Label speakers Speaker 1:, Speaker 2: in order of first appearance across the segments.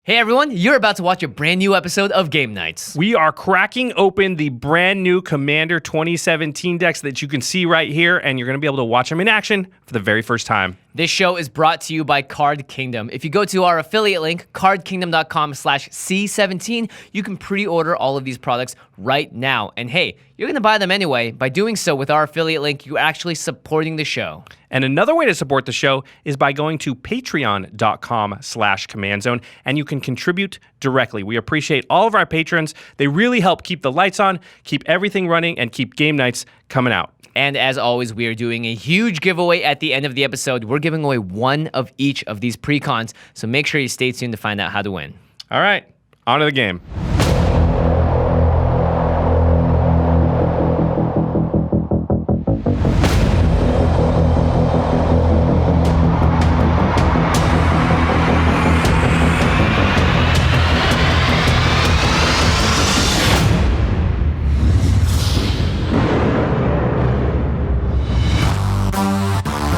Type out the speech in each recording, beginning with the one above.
Speaker 1: Hey everyone, you're about to watch a brand new episode of Game Nights.
Speaker 2: We are cracking open the brand new Commander 2017 decks that you can see right here, and you're going to be able to watch them in action for the very first time.
Speaker 1: This show is brought to you by Card Kingdom. If you go to our affiliate link, cardkingdom.com/C17, you can pre-order all of these products right now. And hey, you're going to buy them anyway. By doing so with our affiliate link, you're actually supporting the show.
Speaker 2: And another way to support the show is by going to patreon.com/commandzone, and you can contribute directly. We appreciate all of our patrons. They really help keep the lights on, keep everything running, and keep game nights coming out.
Speaker 1: And as always, we are doing a huge giveaway at the end of the episode. We're giving away one of each of these pre-cons, so make sure you stay tuned to find out how to win.
Speaker 2: All right, on to the game.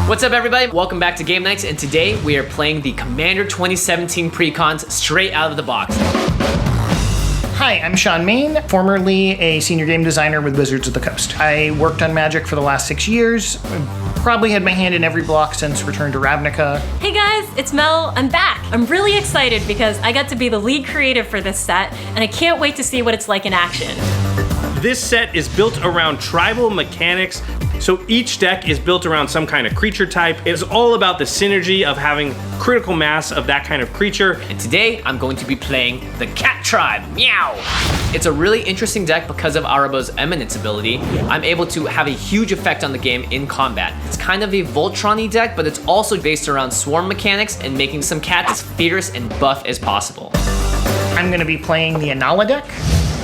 Speaker 1: What's up, everybody? Welcome back to Game Nights, and today we are playing the Commander 2017 pre-cons straight out of the box.
Speaker 3: Hi, I'm Shawn Main, formerly a senior game designer with Wizards of the Coast. I worked on Magic for the last 6 years, probably had my hand in every block since Return to Ravnica.
Speaker 4: Hey guys, it's Mel. I'm back. I'm really excited because I got to be the lead creative for this set, and I can't wait to see what it's like in action.
Speaker 2: This set is built around tribal mechanics, so each deck is built around some kind of creature type. It's all about the synergy of having critical mass of that kind of creature.
Speaker 1: And today, I'm going to be playing the Cat Tribe. Meow! It's a really interesting deck because of Arahbo's Eminence ability. I'm able to have a huge effect on the game in combat. It's kind of a Voltron-y deck, but it's also based around swarm mechanics and making some cats as fierce and buff as possible.
Speaker 3: I'm going to be playing the Inalla deck.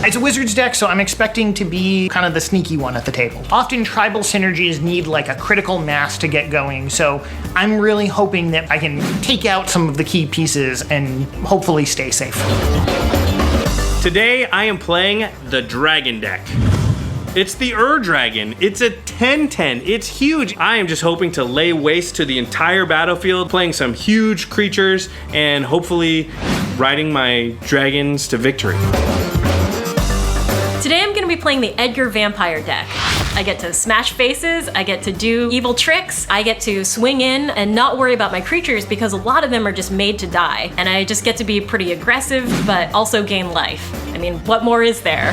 Speaker 3: It's a Wizards deck, so I'm expecting to be kind of the sneaky one at the table. Often tribal synergies need like a critical mass to get going, so I'm really hoping that I can take out some of the key pieces and hopefully stay safe.
Speaker 2: Today, I am playing the Dragon deck. It's the Dragon. It's a 10/10. It's huge. I am just hoping to lay waste to the entire battlefield, playing some huge creatures, and hopefully riding my dragons to victory.
Speaker 4: Today I'm going to be playing the Edgar Vampire deck. I get to smash faces, I get to do evil tricks, I get to swing in and not worry about my creatures because a lot of them are just made to die. And I just get to be pretty aggressive, but also gain life. I mean, what more is there?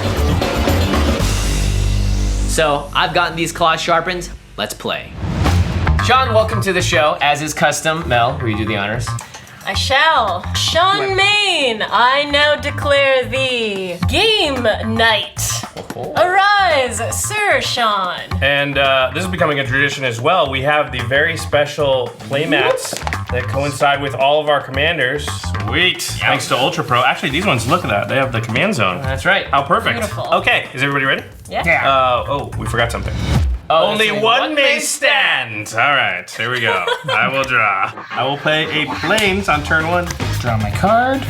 Speaker 1: So, I've gotten these claws sharpened. Let's play. Shawn, welcome to the show. As is custom, Mel, will you do the honors?
Speaker 4: I shall. Shawn Main, I now declare thee Game Night. Arise, Sir Shawn.
Speaker 2: And this is becoming a tradition as well. We have the very special playmats that coincide with all of our commanders. Sweet. Thanks to Ultra Pro. Actually, these ones, look at that. They have the command zone.
Speaker 1: That's right.
Speaker 2: How perfect.
Speaker 4: Beautiful.
Speaker 2: Okay, is everybody ready?
Speaker 4: Yeah.
Speaker 2: Oh, we forgot something.
Speaker 1: Oh,
Speaker 2: Only one may stand. All right, here we go. I will draw. I will play a Plains on turn 1.
Speaker 3: Draw my card.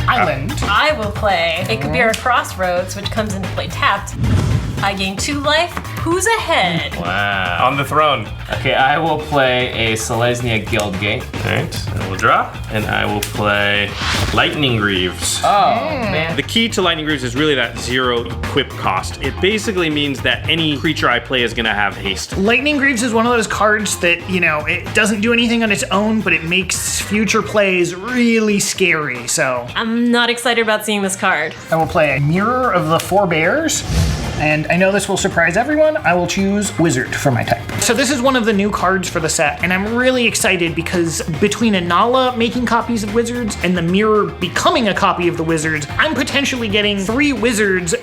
Speaker 3: Island.
Speaker 4: I will play a Kabira Crossroads, which comes into play tapped. I gain 2 life. Who's ahead?
Speaker 2: Wow. On the throne.
Speaker 1: Okay, I will play a Selesnya Guildgate.
Speaker 2: All right, I will draw, and I will play Lightning Greaves.
Speaker 1: Oh, man.
Speaker 2: The key to Lightning Greaves is really that 0 equip cost. It basically means that any creature I play is gonna have haste.
Speaker 3: Lightning Greaves is one of those cards that, you know, it doesn't do anything on its own, but it makes future plays really scary, so.
Speaker 4: I'm not excited about seeing this card.
Speaker 3: I will play a Mirror of the Four Bears. And I know this will surprise everyone, I will choose Wizard for my type. So this is one of the new cards for the set, and I'm really excited because between Inalla making copies of Wizards and the Mirror becoming a copy of the Wizards, I'm potentially getting 3 Wizards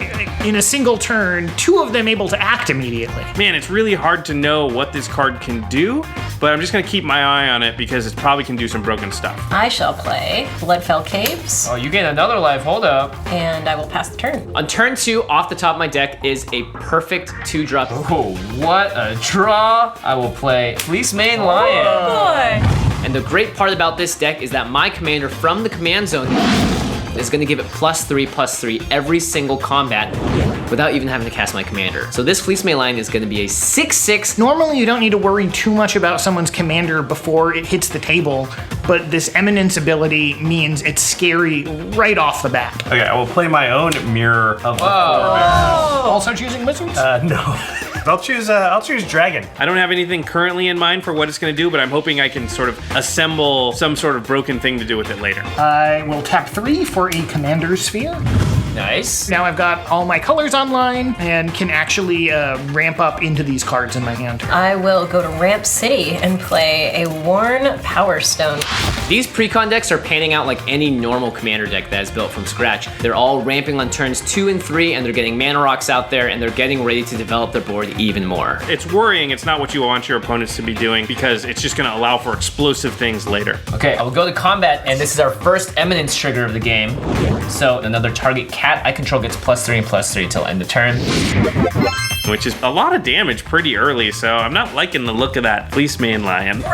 Speaker 3: in a single turn, 2 of them able to act immediately.
Speaker 2: Man, it's really hard to know what this card can do, but I'm just gonna keep my eye on it because it probably can do some broken stuff.
Speaker 4: I shall play Bloodfell Caves,
Speaker 1: Oh, you gain another life. Hold up.
Speaker 4: and I will pass the turn.
Speaker 1: On turn 2, off the top of my deck is a perfect 2-drop.
Speaker 5: Oh, what a draw! I will play Fleecemane Lion.
Speaker 4: Boy.
Speaker 1: And the great part about this deck is that my commander from the command zone is gonna give it +3/+3 every single combat without even having to cast my commander. So this Fleece Main line is gonna be a 6/6.
Speaker 3: Normally you don't need to worry too much about someone's commander before it hits the table, but this Eminence ability means it's scary right off the bat.
Speaker 2: Okay, I will play my own Mirror of the Four
Speaker 3: Also choosing wizards?
Speaker 2: No. I'll choose Dragon. I don't have anything currently in mind for what it's going to do, but I'm hoping I can sort of assemble some sort of broken thing to do with it later.
Speaker 3: I will tap 3 for a Commander's Sphere.
Speaker 1: Nice.
Speaker 3: Now I've got all my colors online and can actually ramp up into these cards in my hand.
Speaker 4: I will go to Ramp City and play a Worn Power Stone.
Speaker 1: These pre-con decks are panning out like any normal commander deck that is built from scratch. They're all ramping on turns 2 and 3, and they're getting mana rocks out there, and they're getting ready to develop their board even more.
Speaker 2: It's worrying. It's not what you want your opponents to be doing because it's just going to allow for explosive things later.
Speaker 1: Okay, I will go to combat, and this is our first Eminence trigger of the game. So another target cat I control gets +3 and +3 till end of turn.
Speaker 2: Which is a lot of damage pretty early, so I'm not liking the look of that Fleece Main Lion.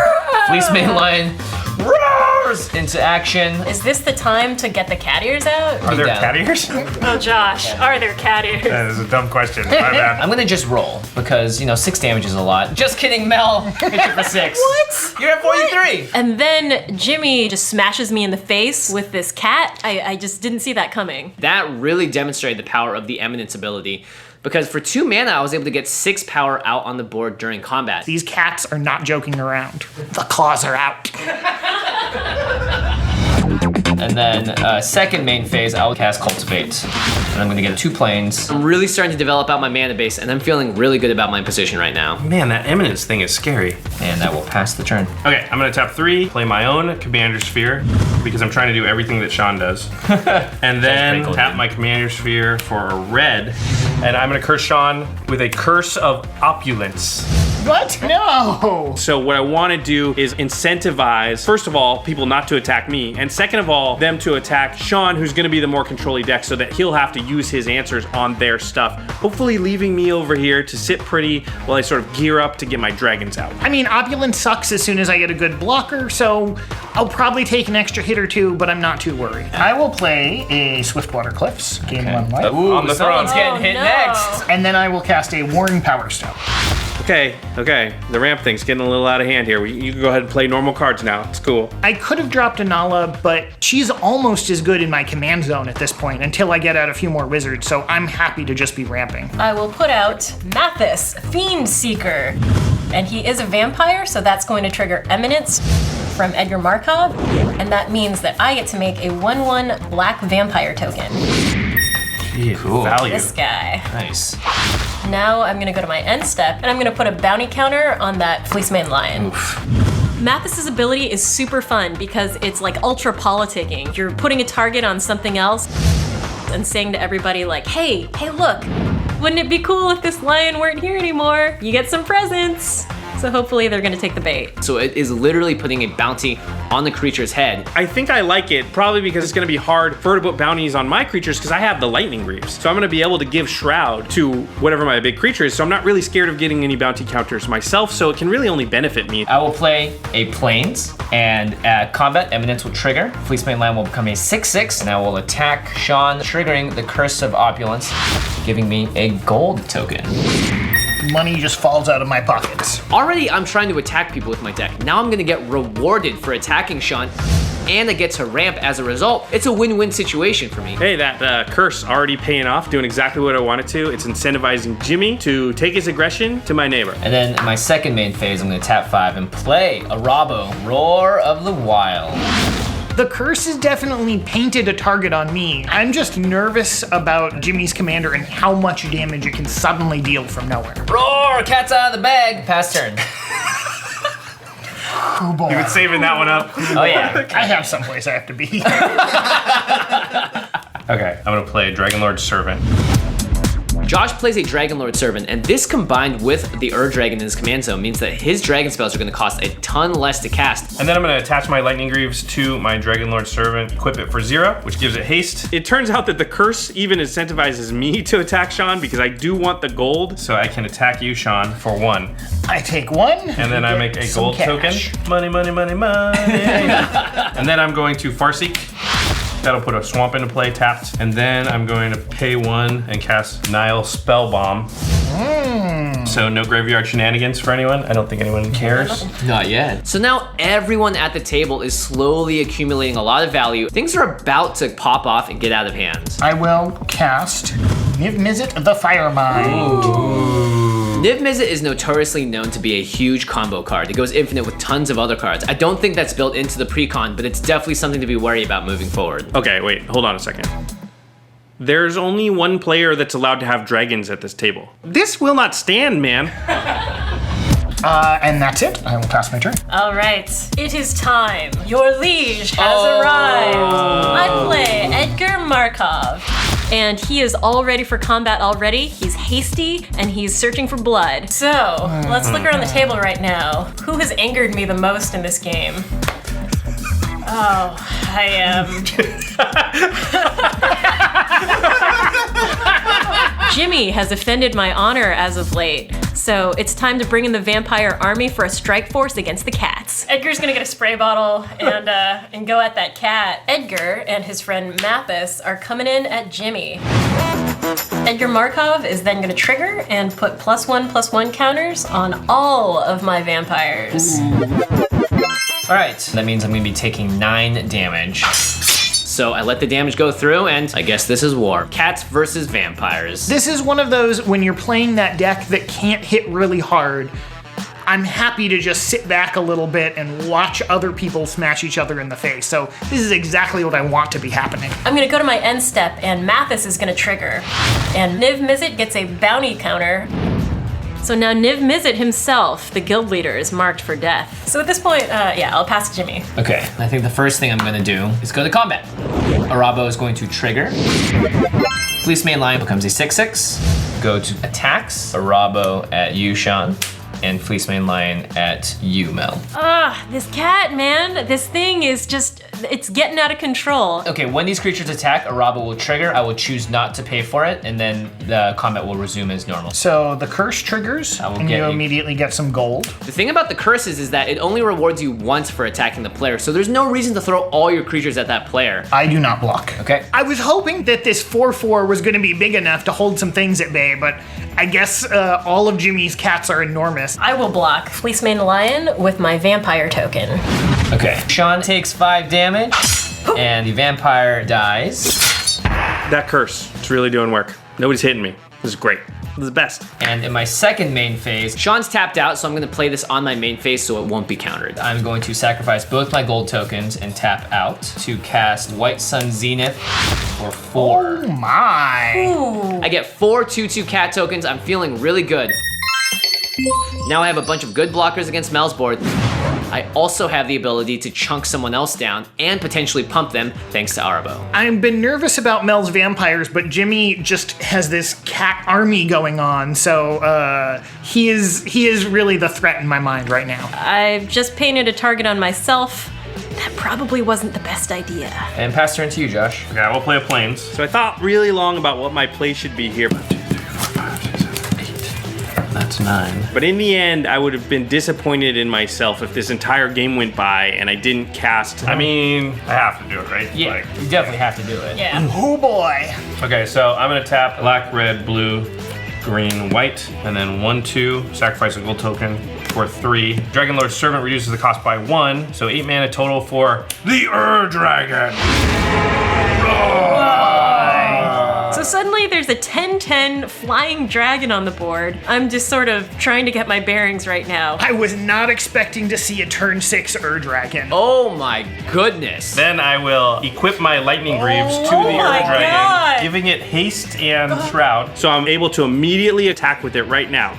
Speaker 1: Fleece Main Lion roars into action.
Speaker 4: Is this the time to get the cat ears out?
Speaker 2: Are there
Speaker 1: down.
Speaker 2: cat ears?
Speaker 4: Oh, Josh, are there cat ears?
Speaker 2: That is a dumb question. My bad.
Speaker 1: I'm gonna just roll because, 6 damage is a lot. Just kidding, Mel. Hit you for 6.
Speaker 4: What?
Speaker 1: You're at 43.
Speaker 4: And then Jimmy just smashes me in the face with this cat. I just didn't see that coming.
Speaker 1: That really demonstrated the power of the Eminence ability, because for 2 mana, I was able to get 6 power out on the board during combat.
Speaker 3: These cats are not joking around. The claws are out.
Speaker 1: And then second main phase, I'll cast Cultivate. And I'm gonna get 2 planes. I'm really starting to develop out my mana base, and I'm feeling really good about my position right now.
Speaker 2: Man, that Eminence thing is scary.
Speaker 1: And that will pass the turn.
Speaker 2: Okay, I'm gonna tap 3, play my own Commander Sphere, because I'm trying to do everything that Shawn does. And then
Speaker 1: pretty cool,
Speaker 2: tap
Speaker 1: dude.
Speaker 2: my Commander Sphere for a red, and I'm gonna curse Shawn with a Curse of Opulence.
Speaker 3: What? No!
Speaker 2: So what I wanna do is incentivize, first of all, people not to attack me, and second of all, them to attack Shawn, who's gonna be the more controlling deck, so that he'll have to use his answers on their stuff, hopefully leaving me over here to sit pretty while I sort of gear up to get my dragons out.
Speaker 3: I mean, Opulence sucks as soon as I get a good blocker, so I'll probably take an extra hit or 2, but I'm not too worried. I will play a Swiftwater Cliffs, gain 1 life,
Speaker 1: Ooh,
Speaker 2: On the throne.
Speaker 1: someone's getting hit
Speaker 4: no.
Speaker 1: next.
Speaker 3: and then I will cast a Worn Power Stone.
Speaker 2: Okay, the ramp thing's getting a little out of hand here. You can go ahead and play normal cards now. It's cool.
Speaker 3: I could have dropped Inalla, but she's almost as good in my command zone at this point until I get out a few more wizards, so I'm happy to just be ramping.
Speaker 4: I will put out Mathis, Fiend Seeker. And he is a vampire, so that's going to trigger Eminence from Edgar Markov. And that means that I get to make a 1/1 black vampire token.
Speaker 1: Cool.
Speaker 2: Value.
Speaker 4: This guy.
Speaker 1: Nice.
Speaker 4: Now I'm gonna go to my end step, and I'm gonna put a bounty counter on that Fleece Main Lion. Mathis's ability is super fun because it's like ultra politicking. You're putting a target on something else and saying to everybody like, hey, look, wouldn't it be cool if this lion weren't here anymore? You get some presents. So hopefully they're gonna take the bait.
Speaker 1: So it is literally putting a bounty on the creature's head.
Speaker 2: I think I like it, probably because it's gonna be hard for her to put bounties on my creatures because I have the Lightning Greaves. So I'm gonna be able to give Shroud to whatever my big creature is, so I'm not really scared of getting any bounty counters myself, so it can really only benefit me.
Speaker 1: I will play a Plains, and at combat, Eminence will trigger. Fleece Main Lion will become a 6/6, and I will attack Shawn, triggering the Curse of Opulence, giving me a gold token.
Speaker 3: Money just falls out of my pockets.
Speaker 1: Already, I'm trying to attack people with my deck. Now I'm gonna get rewarded for attacking Shawn, and I get to ramp as a result. It's a win-win situation for me.
Speaker 2: Hey, that curse already paying off, doing exactly what I wanted to. It's incentivizing Jimmy to take his aggression to my neighbor.
Speaker 1: And then in my second main phase, I'm gonna tap 5 and play Arahbo, Roar of the Wild.
Speaker 3: The curse has definitely painted a target on me. I'm just nervous about Jimmy's commander and how much damage it can suddenly deal from nowhere.
Speaker 1: Roar, cat's out of the bag. Pass turn.
Speaker 3: Oh boy.
Speaker 2: You've been saving that one up.
Speaker 1: Oh yeah.
Speaker 3: I have someplace I have to be.
Speaker 2: Okay, I'm gonna play Dragonlord Servant.
Speaker 1: Josh plays a Dragonlord Servant, and this combined with the Dragon in his command zone means that his dragon spells are gonna cost a ton less to cast.
Speaker 2: And then I'm gonna attach my Lightning Greaves to my Dragonlord Servant, equip it for 0, which gives it haste. It turns out that the curse even incentivizes me to attack Shawn because I do want the gold, so I can attack you, Shawn, for 1.
Speaker 3: I take 1.
Speaker 2: And then I make a gold token.
Speaker 3: cash.
Speaker 2: Money, money, money, money. And then I'm going to Farseek. That'll put a swamp into play, tapped. And then I'm going to pay 1 and cast Nile Spellbomb. So no graveyard shenanigans for anyone? I don't think anyone cares.
Speaker 1: Not yet. So now everyone at the table is slowly accumulating a lot of value. Things are about to pop off and get out of hand.
Speaker 3: I will cast Niv Mizzet the Firemind.
Speaker 1: Niv Mizzet is notoriously known to be a huge combo card. It goes infinite with tons of other cards. I don't think that's built into the pre-con, but it's definitely something to be worried about moving forward.
Speaker 2: Okay, wait, hold on a second. There's only one player that's allowed to have dragons at this table. This will not stand, man.
Speaker 3: And that's it. I will pass my turn.
Speaker 4: All right, it is time. Your liege has arrived. I play Edgar Markov. And he is all ready for combat already. He's hasty and he's searching for blood. So let's look around the table right now. Who has angered me the most in this game? Oh, I am. Jimmy has offended my honor as of late. So it's time to bring in the vampire army for a strike force against the cats. Edgar's gonna get a spray bottle and go at that cat. Edgar and his friend Mathis are coming in at Jimmy. Edgar Markov is then gonna trigger and put +1/+1 counters on all of my vampires.
Speaker 1: All right, that means I'm gonna be taking 9 damage. So I let the damage go through, and I guess this is war. Cats versus vampires.
Speaker 3: This is one of those when you're playing that deck that can't hit really hard. I'm happy to just sit back a little bit and watch other people smash each other in the face. So this is exactly what I want to be happening.
Speaker 4: I'm gonna go to my end step, and Mathis is gonna trigger. And Niv Mizzet gets a bounty counter. So now Niv Mizzet himself, the guild leader, is marked for death. So at this point, yeah, I'll pass to Jimmy.
Speaker 1: Okay, I think the first thing I'm gonna do is go to combat. Arahbo is going to trigger. Police main line becomes a 6/6. Go to attacks. Arahbo at you, Shawn. And Fleece Main Lion at you, Mel.
Speaker 4: This cat, man. This thing is just, it's getting out of control.
Speaker 1: Okay, when these creatures attack, Arahbo will trigger. I will choose not to pay for it, and then the combat will resume as normal.
Speaker 3: So the curse triggers, and you immediately get some gold.
Speaker 1: The thing about the curses is that it only rewards you once for attacking the player, so there's no reason to throw all your creatures at that player.
Speaker 3: I do not block.
Speaker 1: Okay.
Speaker 3: I was hoping that this 4/4 was going to be big enough to hold some things at bay, but I guess all of Jimmy's cats are enormous.
Speaker 4: I will block Fleece Main Lion with my vampire token.
Speaker 1: Okay. Shawn takes 5 damage, and the vampire dies.
Speaker 2: That curse, it's really doing work. Nobody's hitting me. This is great. This is the best.
Speaker 1: And in my second main phase, Shawn's tapped out, so I'm gonna play this on my main phase so it won't be countered. I'm going to sacrifice both my gold tokens and tap out to cast White Sun Zenith for 4.
Speaker 3: Oh my.
Speaker 4: Ooh.
Speaker 1: I get 4 2/2 cat tokens. I'm feeling really good. Now I have a bunch of good blockers against Mel's board. I also have the ability to chunk someone else down and potentially pump them thanks to Arahbo.
Speaker 3: I've been nervous about Mel's vampires, but Jimmy just has this cat army going on, so he is really the threat in my mind right now.
Speaker 4: I've just painted a target on myself. That probably wasn't the best idea.
Speaker 1: And pass turn to you, Josh.
Speaker 2: Okay, I will play a plains. So I thought really long about what my play should be here. 1, 2, 3, 4, 5, 6, 7, 8.
Speaker 1: That's 9.
Speaker 2: But in the end, I would have been disappointed in myself if this entire game went by and I didn't cast. I mean, I have to do it, right?
Speaker 1: Yeah, you definitely have to do it.
Speaker 4: Yeah.
Speaker 3: Oh boy.
Speaker 2: Okay, so I'm gonna tap black, red, blue, green, white, and then 1, 2, sacrifice a gold token for 3. Dragon Lord's Servant reduces the cost by 1, so 8 mana total for the Dragon.
Speaker 4: So suddenly there's a 10/10 flying dragon on the board. I'm just sort of trying to get my bearings right now.
Speaker 3: I was not expecting to see a turn 6 Dragon.
Speaker 1: Oh my goodness.
Speaker 2: Then I will equip my Lightning Greaves to the
Speaker 4: my
Speaker 2: Dragon,
Speaker 4: God.
Speaker 2: giving it haste and shroud. So I'm able to immediately attack with it right now.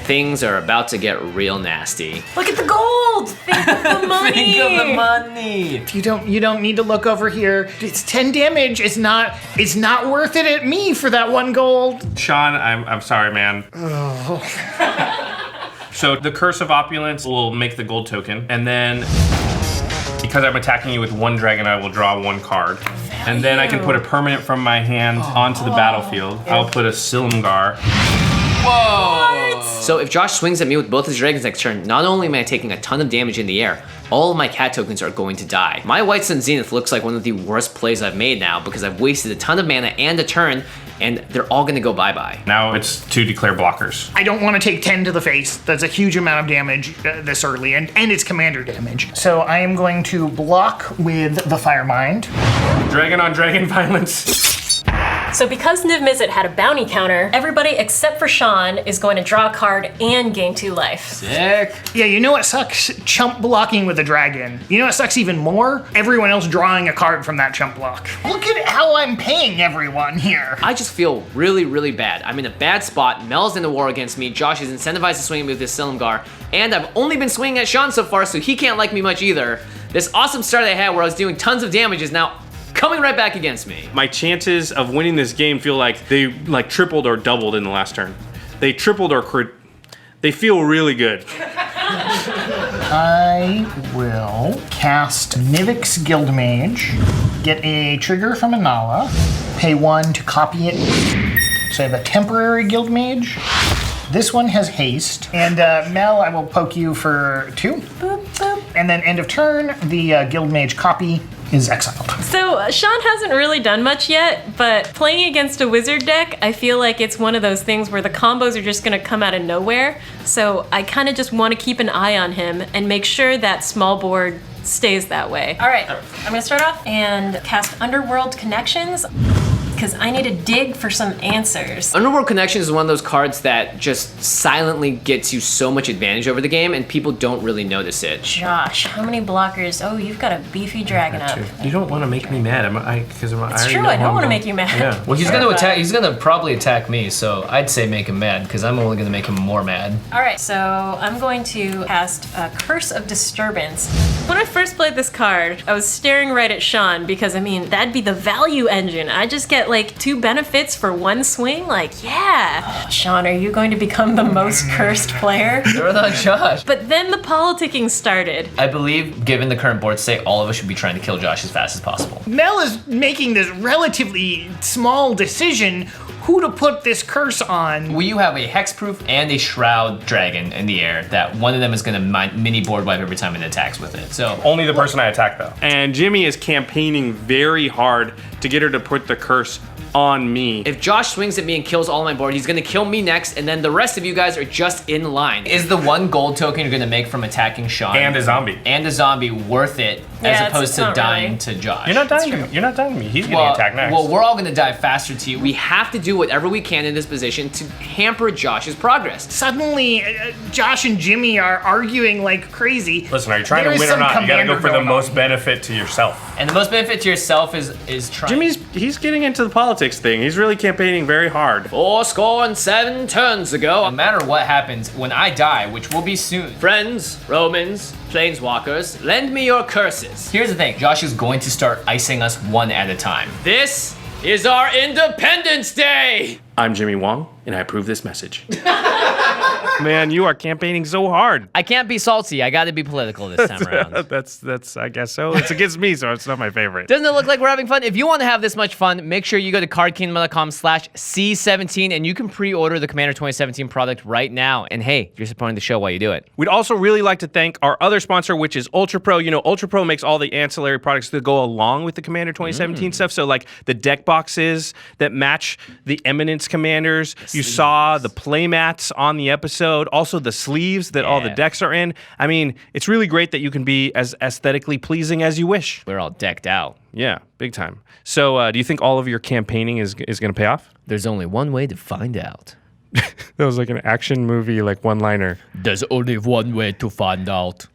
Speaker 1: Things are about to get real nasty.
Speaker 4: Look at the gold! Think of the money!
Speaker 1: Think of the money.
Speaker 3: You don't need to look over here. It's 10 damage. It's not worth it at me for that 1 gold.
Speaker 2: Shawn, I'm sorry, man. So the Curse of Opulence will make the gold token, and then because I'm attacking you with 1 dragon, I will draw 1 card. And then I can put a permanent from my hand onto the battlefield. I'll put a Silumgar.
Speaker 1: Whoa! So if Josh swings at me with both his dragons next turn, not only am I taking a ton of damage in the air, all of my cat tokens are going to die. My White Sun Zenith looks like one of the worst plays I've made now because I've wasted a ton of mana and a turn, and they're all gonna go bye-bye.
Speaker 2: Now it's 2 declare blockers.
Speaker 3: I don't want to take 10 to the face. That's a huge amount of damage this early, and it's commander damage. So I am going to block with the Fire Mind.
Speaker 2: Dragon on dragon violence.
Speaker 4: So because Niv Mizzet had a bounty counter, everybody except for Shawn is going to draw a card and gain 2 life.
Speaker 1: Sick.
Speaker 3: Yeah, you know what sucks? Chump blocking with a dragon. You know what sucks even more? Everyone else drawing a card from that chump block. Look at how I'm paying everyone here.
Speaker 1: I just feel really, really bad. I'm in a bad spot. Mel's in the war against me. Josh is incentivized to swing with this Silumgar. And I've only been swinging at Shawn so far, so he can't like me much either. This awesome start I had where I was doing tons of damage is now coming right back against me.
Speaker 2: My chances of winning this game feel like they tripled or doubled in the last turn. They tripled or they feel really good.
Speaker 3: I will cast Nivix Guildmage, get a trigger from Inalla, pay 1 to copy it. So I have a temporary Guildmage. This one has haste, and Mel, I will poke you for 2.
Speaker 4: Boop, boop.
Speaker 3: And then end of turn, the Guildmage copy is exiled.
Speaker 4: So Shawn hasn't really done much yet, but playing against a wizard deck, I feel like it's one of those things where the combos are just gonna come out of nowhere. So I kind of just want to keep an eye on him and make sure that small board stays that way. All right, I'm gonna start off and cast Underworld Connections, because I need to dig for some answers.
Speaker 1: Underworld Connections is one of those cards that just silently gets you so much advantage over the game, and people don't really notice it.
Speaker 4: Josh, how many blockers? Oh, you've got a beefy dragon up.
Speaker 2: You don't want to make me mad.
Speaker 4: It's true, I don't want to make you mad.
Speaker 2: Yeah.
Speaker 5: Well, he's gonna attack. He's gonna probably attack me, so I'd say make him mad because I'm only gonna make him more mad.
Speaker 4: All right, so I'm going to cast Curse of Disturbance. When I first played this card, I was staring right at Shawn because, I mean, that'd be the value engine. I just get like 2 benefits for 1 swing. Like, yeah. Oh, Shawn, are you going to become the most cursed player?
Speaker 5: They're not Josh.
Speaker 4: But then the politicking started.
Speaker 5: I believe, given the current board state, all of us should be trying to kill Josh as fast as possible.
Speaker 3: Mel is making this relatively small decision who to put this curse on.
Speaker 5: Well, you have a hexproof and a shroud dragon in the air that one of them is gonna mini board wipe every time it attacks with it. So
Speaker 2: only the person I attack though. And Jimmy is campaigning very hard to get her to put the curse on me.
Speaker 1: If Josh swings at me and kills all on my board, he's gonna kill me next, and then the rest of you guys are just in line.
Speaker 5: is the 1 gold token you're gonna make from attacking Shawn
Speaker 2: And a zombie.
Speaker 5: worth it
Speaker 4: Yeah,
Speaker 5: as opposed
Speaker 4: it's
Speaker 5: to
Speaker 4: not
Speaker 5: dying
Speaker 4: really.
Speaker 5: to Josh?
Speaker 2: You're not dying to me. You're not dying to me. He's getting attacked next.
Speaker 5: Well, we're all gonna die faster to you.
Speaker 1: We have to do whatever we can in this position to hamper Josh's progress.
Speaker 3: Suddenly, Josh and Jimmy are arguing like crazy.
Speaker 2: Listen, are you trying
Speaker 3: There
Speaker 2: to
Speaker 3: is
Speaker 2: win or
Speaker 3: some
Speaker 2: not? You gotta go
Speaker 3: commander
Speaker 2: for the
Speaker 3: going
Speaker 2: most
Speaker 3: on.
Speaker 2: benefit to yourself.
Speaker 5: And the most benefit to yourself is trying.
Speaker 2: He's getting into the politics thing. He's really campaigning very hard.
Speaker 1: 4-7 turns ago.
Speaker 5: No matter what happens, when I die, which will be soon.
Speaker 1: Friends, Romans, Planeswalkers, lend me your curses.
Speaker 5: Here's the thing, Josh is going to start icing us 1 at a time.
Speaker 1: This is our Independence Day!
Speaker 2: I'm Jimmy Wong, and I approve this message. Man, you are campaigning so hard.
Speaker 1: I can't be salty, I gotta be political this time around.
Speaker 2: That's I guess so. It's against me, so it's not my favorite.
Speaker 1: Doesn't it look like we're having fun? If you want to have this much fun, make sure you go to cardkingdom.com/C17 and you can pre-order the Commander 2017 product right now. And hey, you're supporting the show while you do it.
Speaker 2: We'd also really like to thank our other sponsor, which is Ultra Pro. You know, Ultra Pro makes all the ancillary products that go along with the Commander 2017 stuff. So like the deck boxes that match the Eminence Commanders. You saw the play mats on the episode. Also the sleeves that all the decks are in. I mean, it's really great that you can be as aesthetically pleasing as you wish.
Speaker 1: We're all decked out.
Speaker 2: Yeah, big time. So do you think all of your campaigning is going to pay off?
Speaker 1: There's only one way to find out.
Speaker 2: That was like an action movie, like one-liner.
Speaker 1: There's only one way to find out.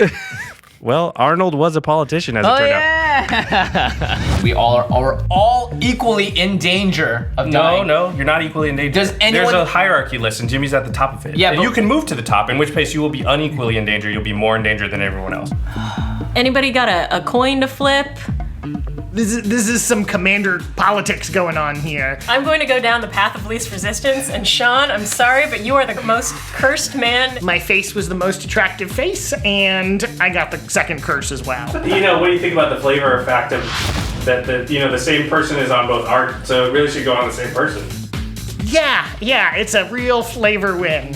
Speaker 2: Well, Arnold was a politician, as it turned out.
Speaker 5: We all are all equally in danger of dying.
Speaker 2: No, you're not equally in danger.
Speaker 5: Does anyone-
Speaker 2: There's a hierarchy list, and Jimmy's at the top of it.
Speaker 5: Yeah,
Speaker 2: and
Speaker 5: but-
Speaker 2: you can move to the top, in which case you will be unequally in danger. You'll be more in danger than everyone else.
Speaker 4: Anybody got a coin to flip?
Speaker 3: This is some commander politics going on here.
Speaker 4: I'm going to go down the path of least resistance, and Shawn, I'm sorry, but you are the most cursed man.
Speaker 3: My face was the most attractive face, and I got the second curse as well.
Speaker 2: You know, what do you think about the flavor fact of that the same person is on both art, so it really should go on the same person.
Speaker 3: Yeah, it's a real flavor win.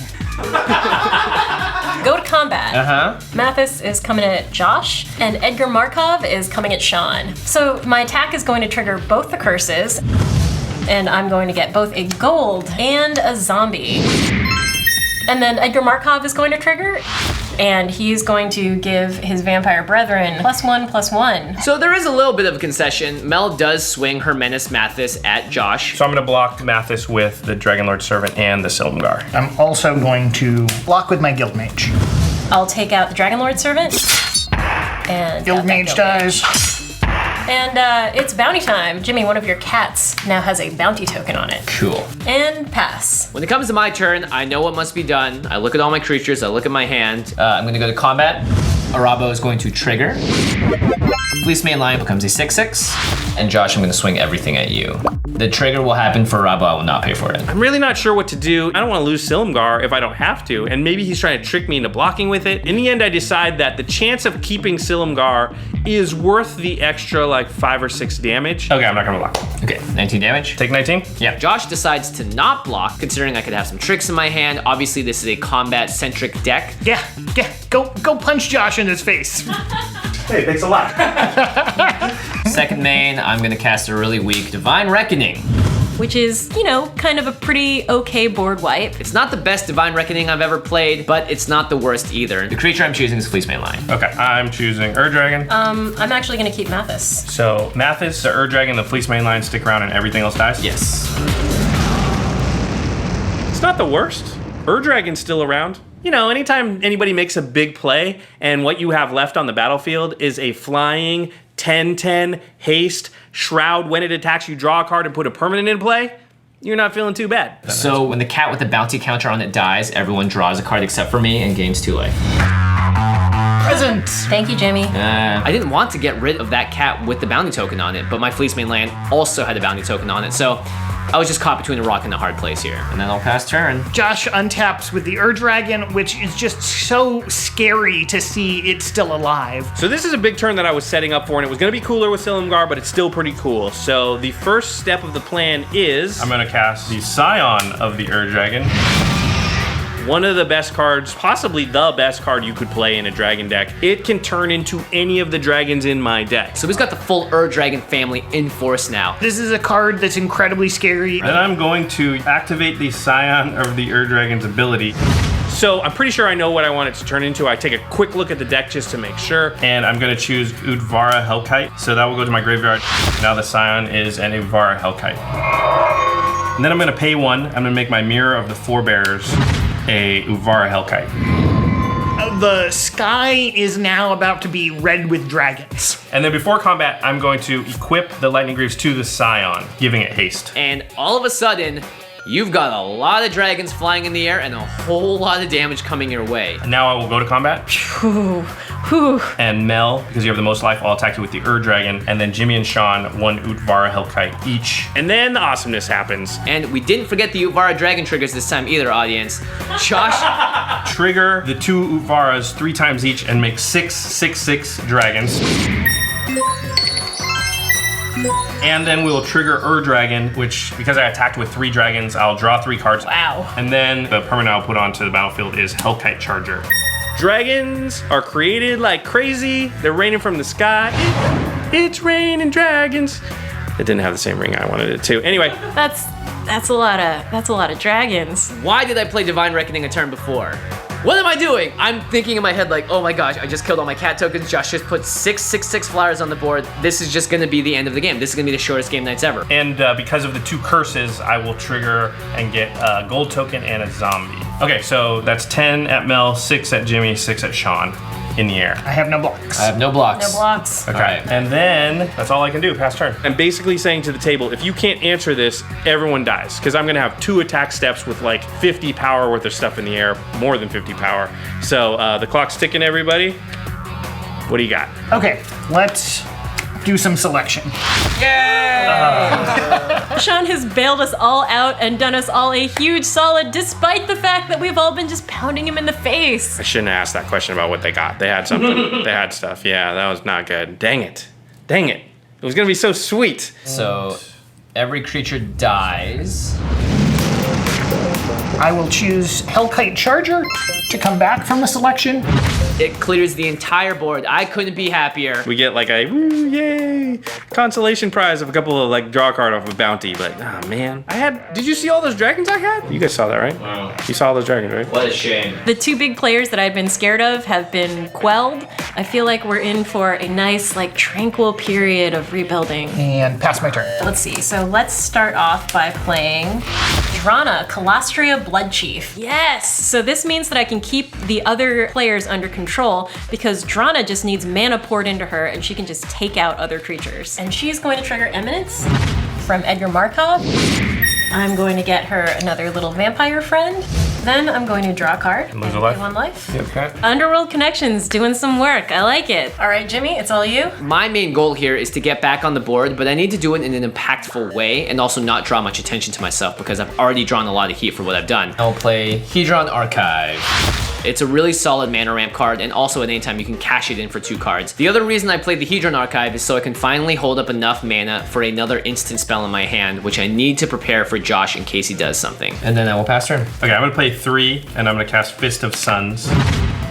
Speaker 4: go to combat.
Speaker 5: Uh-huh.
Speaker 4: Mathis is coming at Josh, and Edgar Markov is coming at Shawn. So my attack is going to trigger both the curses, and I'm going to get both a gold and a zombie. And then Edgar Markov is going to trigger, and he's going to give his vampire brethren +1/+1.
Speaker 1: So there is a little bit of a concession. Mel does swing her Menace Mathis at Josh.
Speaker 2: So I'm gonna block Mathis with the Dragonlord Servant and the Silumgar.
Speaker 3: I'm also going to block with my Guild Mage.
Speaker 4: I'll take out the Dragonlord Servant. And
Speaker 3: Guild Mage dies.
Speaker 4: And it's bounty time. Jimmy, one of your cats now has a bounty token on it.
Speaker 5: Cool.
Speaker 4: And pass.
Speaker 1: When it comes to my turn, I know what must be done. I look at all my creatures, I look at my hand.
Speaker 5: I'm gonna go to combat. Arahbo is going to trigger. Fleece Main Lion becomes a 6/6. And Josh, I'm gonna swing everything at you. The trigger will happen for Arahbo, I will not pay for it.
Speaker 2: I'm really not sure what to do. I don't want to lose Silumgar if I don't have to, and maybe he's trying to trick me into blocking with it. In the end, I decide that the chance of keeping Silumgar is worth the extra like 5 or 6 damage. Okay, I'm not gonna block.
Speaker 5: Okay, 19 damage.
Speaker 2: Take 19?
Speaker 5: Yeah.
Speaker 1: Josh decides to not block, considering I could have some tricks in my hand. Obviously, this is a combat-centric deck.
Speaker 3: Yeah, go punch Josh in his face.
Speaker 2: Hey, thanks a lot.
Speaker 5: Second main, I'm gonna cast a really weak Divine Reckoning.
Speaker 4: Which is, you know, kind of a pretty okay board wipe.
Speaker 1: It's not the best Divine Reckoning I've ever played, but it's not the worst either.
Speaker 5: The creature I'm choosing is Fleece Main Lion.
Speaker 2: Okay, I'm choosing Ur-Dragon.
Speaker 4: I'm actually gonna keep Mathis.
Speaker 2: So Mathis, the Ur-Dragon, the Fleece Main Lion stick around and everything else dies?
Speaker 5: Yes.
Speaker 2: It's not the worst. Ur-Dragon's still around. You know, anytime anybody makes a big play and what you have left on the battlefield is a flying 10/10 haste shroud, when it attacks you draw a card and put a permanent in play, you're not feeling too bad.
Speaker 5: So when the cat with the bounty counter on it dies, everyone draws a card except for me and gains 2 life.
Speaker 3: Present.
Speaker 4: Thank you, Jimmy.
Speaker 1: I didn't want to get rid of that cat with the bounty token on it, but my Fleece Main Land also had a bounty token on it, so I was just caught between a rock and a hard place here.
Speaker 5: And then I'll pass turn.
Speaker 3: Josh untaps with the Ur-Dragon, which is just so scary to see it still alive.
Speaker 2: So this is a big turn that I was setting up for, and it was gonna be cooler with Silumgar, but it's still pretty cool. So the first step of the plan is I'm gonna cast the Scion of the Ur-Dragon. One of the best cards, possibly the best card you could play in a dragon deck. It can turn into any of the dragons in my deck.
Speaker 1: So he's got the full Ur-Dragon family in force now.
Speaker 3: This is a card that's incredibly scary.
Speaker 2: And I'm going to activate the Scion of the Ur-Dragon's ability. So I'm pretty sure I know what I want it to turn into. I take a quick look at the deck just to make sure, and I'm gonna choose Udvara Hellkite. So that will go to my graveyard. Now the Scion is an Udvara Hellkite. And then I'm gonna pay 1. I'm gonna make my Mirror of the Forebears a Udvara Hellkite.
Speaker 3: The sky is now about to be red with dragons.
Speaker 2: And then before combat, I'm going to equip the Lightning Greaves to the Scion, giving it haste.
Speaker 1: And all of a sudden, you've got a lot of dragons flying in the air and a whole lot of damage coming your way.
Speaker 2: Now I will go to combat. And Mel, because you have the most life, I'll attack you with the Ur-Dragon. And then Jimmy and Shawn, 1 Udvara Hellkite each. And then the awesomeness happens.
Speaker 1: And we didn't forget the Udvara Dragon triggers this time either, audience. Josh,
Speaker 2: Trigger the 2 Udvaras 3 times each and make 6/6/6 dragons. And then we'll trigger Ur-Dragon, which, because I attacked with 3 dragons, I'll draw 3 cards.
Speaker 4: Wow.
Speaker 2: And then the permanent I'll put onto the battlefield is Hellkite Charger. Dragons are created like crazy. They're raining from the sky. It's raining dragons. It didn't have the same ring I wanted it to. Anyway.
Speaker 4: That's a lot of dragons.
Speaker 1: why did I play Divine Reckoning a turn before? What am I doing? I'm thinking in my head like, oh my gosh, I just killed all my cat tokens. Josh just put 6/6/6 flyers on the board. This is just gonna be the end of the game. This is gonna be the shortest game nights ever.
Speaker 2: And because of the 2 curses, I will trigger and get a gold token and a zombie. Okay, so that's 10 at Mel, 6 at Jimmy, 6 at Shawn in the air.
Speaker 3: I have no blocks.
Speaker 5: I have no blocks.
Speaker 4: No blocks.
Speaker 2: Okay,
Speaker 5: All right.
Speaker 2: and then that's all I can do, pass turn. I'm basically saying to the table, if you can't answer this, everyone dies, because I'm gonna have 2 attack steps with like 50 power worth of stuff in the air, more than 50 power. So the clock's ticking, everybody. What do you got?
Speaker 3: Okay, let's do some selection.
Speaker 4: Shawn has bailed us all out and done us all a huge solid, despite the fact that we've all been just pounding him in the face.
Speaker 2: I shouldn't have asked that question about what they got. They had something. They had stuff. Yeah, that was not good. Dang it. Dang it. It was gonna be so sweet.
Speaker 5: So every creature dies.
Speaker 3: I will choose Hellkite Charger to come back from the selection.
Speaker 1: It clears the entire board. I couldn't be happier.
Speaker 2: We get like a woo, yay consolation prize of a couple of like draw a card off of bounty, but oh man. Did you see all those dragons I had? You guys saw that, right?
Speaker 5: Wow.
Speaker 2: You saw all those dragons, right?
Speaker 5: What a shame.
Speaker 4: The two big players that I'd been scared of have been quelled. I feel like we're in for a nice, like, tranquil period of rebuilding.
Speaker 3: And pass my turn.
Speaker 4: Let's see. So let's start off by playing Drana, Colostria Blood Chief. Yes! So this means that I can keep the other players under control because Drana just needs mana poured into her and she can just take out other creatures. And she's going to trigger Eminence from Edgar Markov. I'm going to get her another little vampire friend. Then I'm going to draw a card.
Speaker 2: Lose a life.
Speaker 4: One life.
Speaker 2: Okay.
Speaker 4: Underworld Connections doing some work. I like it. All right, Jimmy, it's all you.
Speaker 1: My main goal here is to get back on the board, but I need to do it in an impactful way and also not draw much attention to myself because I've already drawn a lot of heat for what I've done.
Speaker 5: I'll play Hedron Archive.
Speaker 1: It's a really solid mana ramp card, and also at any time you can cash it in for 2 cards. The other reason I played the Hedron Archive is so I can finally hold up enough mana for another instant spell in my hand, which I need to prepare for Josh in case he does something.
Speaker 5: And then I will pass turn.
Speaker 2: Okay, I'm gonna play 3, and I'm gonna cast Fist of Suns.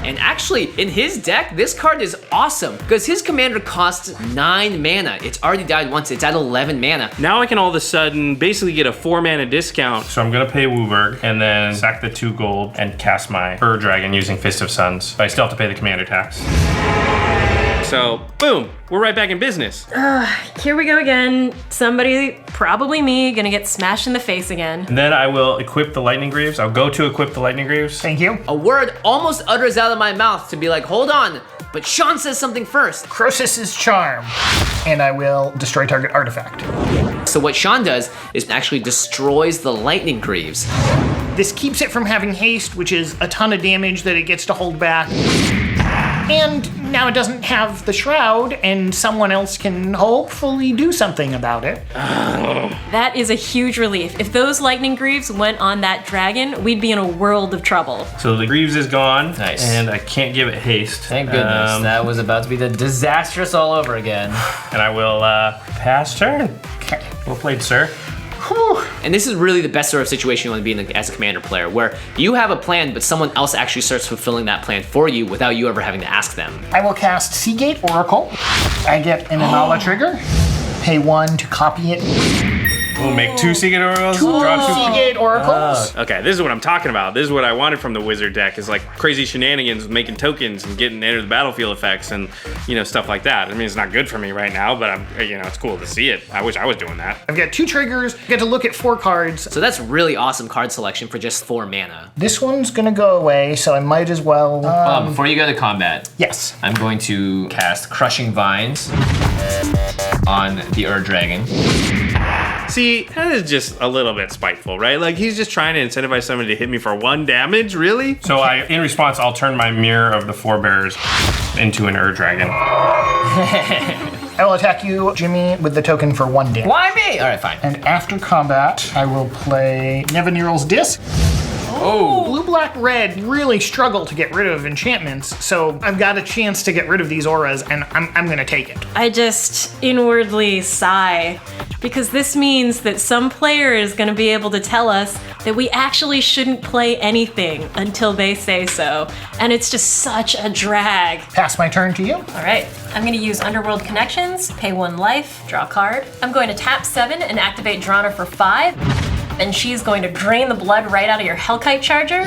Speaker 1: And actually, in his deck, this card is awesome because his commander costs 9 mana. It's already died once, it's at 11 mana.
Speaker 2: Now I can all of a sudden basically get a 4 mana discount. So I'm gonna pay Wooburg and then sack the 2 gold and cast my Dragon using Fist of Suns. But I still have to pay the commander tax. So, boom, we're right back in business.
Speaker 4: Here we go again. Somebody, probably me, gonna get smashed in the face again.
Speaker 2: And then I will equip the Lightning Greaves. I'll go to equip the Lightning Greaves.
Speaker 3: Thank you.
Speaker 1: A word almost utters out of my mouth to be like, hold on, but Shawn says something first.
Speaker 3: Crosis's Charm. And I will destroy target artifact.
Speaker 1: So what Shawn does is actually destroys the Lightning Greaves.
Speaker 3: This keeps it from having haste, which is a ton of damage that it gets to hold back. And now it doesn't have the Shroud, and someone else can hopefully do something about it.
Speaker 4: That is a huge relief. If those Lightning Greaves went on that dragon, we'd be in a world of trouble.
Speaker 2: So the Greaves is gone.
Speaker 5: Nice.
Speaker 2: And I can't give it haste.
Speaker 5: Thank goodness. That was about to be the disastrous all over again.
Speaker 2: And I will pass turn.
Speaker 3: Okay.
Speaker 2: Well played, sir.
Speaker 3: Whew.
Speaker 1: And this is really the best sort of situation you want to be in as a commander player, where you have a plan, but someone else actually starts fulfilling that plan for you without you ever having to ask them.
Speaker 3: I will cast Seagate Oracle. I get an Inalla trigger. Pay 1 to copy it.
Speaker 2: We'll make 2 Seagate Oracles.
Speaker 3: 2
Speaker 2: draw 2.
Speaker 3: Seagate Oracles.
Speaker 2: Okay, this is what I'm talking about. This is what I wanted from the Wizard deck, is like crazy shenanigans with making tokens and getting enter the battlefield effects and, you know, stuff like that. I mean, it's not good for me right now, but it's cool to see it. I wish I was doing that.
Speaker 3: I've got 2 triggers. Get to look at 4 cards.
Speaker 1: So that's really awesome card selection for just 4 mana.
Speaker 3: This one's gonna go away, so I might as well.
Speaker 5: Before you go to combat,
Speaker 3: Yes.
Speaker 5: I'm going to cast Crushing Vines on the Dragon.
Speaker 2: See, that is just a little bit spiteful, right? Like, he's just trying to incentivize somebody to hit me for 1 damage, really? So in response, I'll turn my Mirror of the Forebears into an Dragon.
Speaker 3: I will attack you, Jimmy, with the token for 1 damage.
Speaker 5: Why me? All right, fine.
Speaker 3: And after combat, I will play Nevinyrral's Disc.
Speaker 5: Oh.
Speaker 3: Blue, black, red really struggle to get rid of enchantments, so I've got a chance to get rid of these auras, and I'm gonna take it.
Speaker 4: I just inwardly sigh because this means that some player is going to be able to tell us that we actually shouldn't play anything until they say so. And it's just such a drag.
Speaker 3: Pass my turn to you.
Speaker 4: All right, I'm going to use Underworld Connections, pay 1 life, draw a card. I'm going to tap 7 and activate Drana for 5. Then she's going to drain the blood right out of your Hellkite Charger.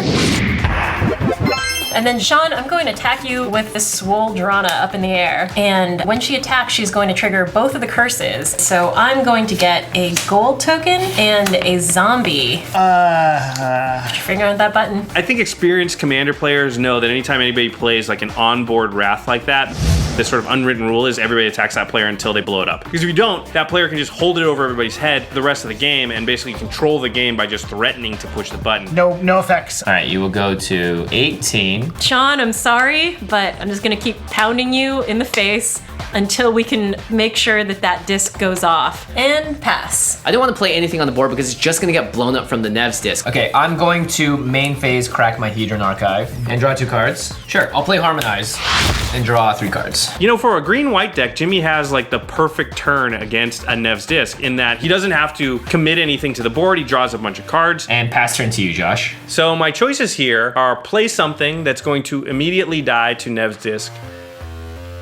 Speaker 4: And then Shawn, I'm going to attack you with the Swole Drana up in the air. And when she attacks, she's going to trigger both of the curses. So I'm going to get a gold token and a zombie. Put your finger on that button.
Speaker 2: I think experienced commander players know that anytime anybody plays like an onboard wrath like that, the sort of unwritten rule is everybody attacks that player until they blow it up. Because if you don't, that player can just hold it over everybody's head the rest of the game and basically control the game by just threatening to push the button.
Speaker 3: No effects.
Speaker 5: All right, you will go to 18.
Speaker 4: Shawn, I'm sorry, but I'm just gonna keep pounding you in the face until we can make sure that that disc goes off. And pass.
Speaker 1: I don't want to play anything on the board because it's just going to get blown up from the Nev's disc.
Speaker 5: Okay, I'm going to main phase crack my Hedron Archive and draw 2 cards. Sure, I'll play Harmonize and draw 3 cards.
Speaker 2: You know, for a green-white deck, Jimmy has like the perfect turn against a Nev's disc in that he doesn't have to commit anything to the board. He draws a bunch of cards.
Speaker 5: And pass turn to you, Josh.
Speaker 2: So my choices here are play something that's going to immediately die to Nev's disc,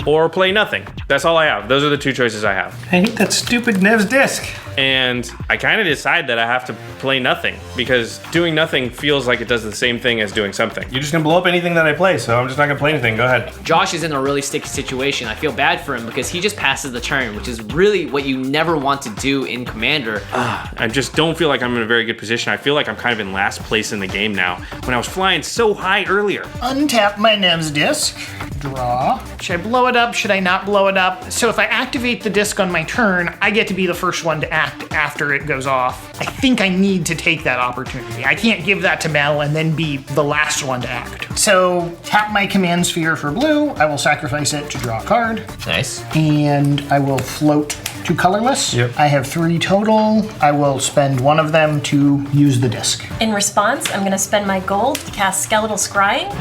Speaker 2: or play nothing. That's all I have. Those are the 2 choices I have.
Speaker 6: I hate that stupid Nev's disc.
Speaker 2: And I kind of decide that I have to play nothing because doing nothing feels like it does the same thing as doing something.
Speaker 6: You're just gonna blow up anything that I play, so I'm just not gonna play anything. Go ahead.
Speaker 1: Josh is in a really sticky situation. I feel bad for him because he just passes the turn, which is really what you never want to do in Commander.
Speaker 2: I just don't feel like I'm in a very good position. I feel like I'm kind of in last place in the game now when I was flying so high earlier.
Speaker 3: Untap my Nev's disc. Draw. Should I blow it up? Should I not blow it up? So if I activate the disc on my turn, I get to be the first one to act after it goes off. I think I need to take that opportunity. I can't give that to Mel and then be the last one to act. So tap my command sphere for blue. I will sacrifice it to draw a card.
Speaker 5: Nice.
Speaker 3: And I will float 2 colorless.
Speaker 6: Yep.
Speaker 3: I have 3 total. I will spend 1 of them to use the disc.
Speaker 4: In response, I'm gonna spend my gold to cast Skeletal Scrying,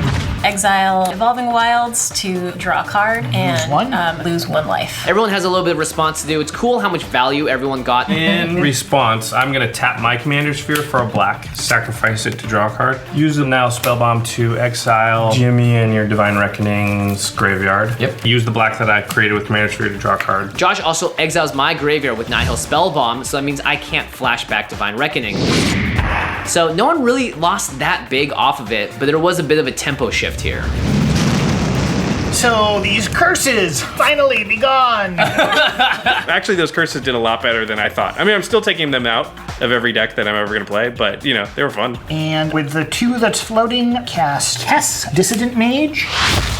Speaker 4: exile Evolving Wilds to draw a card, and lose 1 life.
Speaker 1: Everyone has a little bit of response to do. It's cool how much value everyone got.
Speaker 6: In response, I'm gonna tap my commander sphere for a black, sacrifice it to draw a card. Use the now spellbomb to exile Jimmy and your Divine Reckoning's graveyard.
Speaker 5: Yep.
Speaker 6: Use the black that I created with commander sphere to draw a card.
Speaker 1: Josh also exiles my graveyard with Nihil Spellbomb, so that means I can't flashback Divine Reckoning. So no one really lost that big off of it, but there was a bit of a tempo shift here.
Speaker 3: So these curses finally be gone.
Speaker 2: Actually, those curses did a lot better than I thought. I mean, I'm still taking them out of every deck that I'm ever gonna play, but you know, they were fun.
Speaker 3: And with the 2 that's floating, cast Tess, Dissident Mage.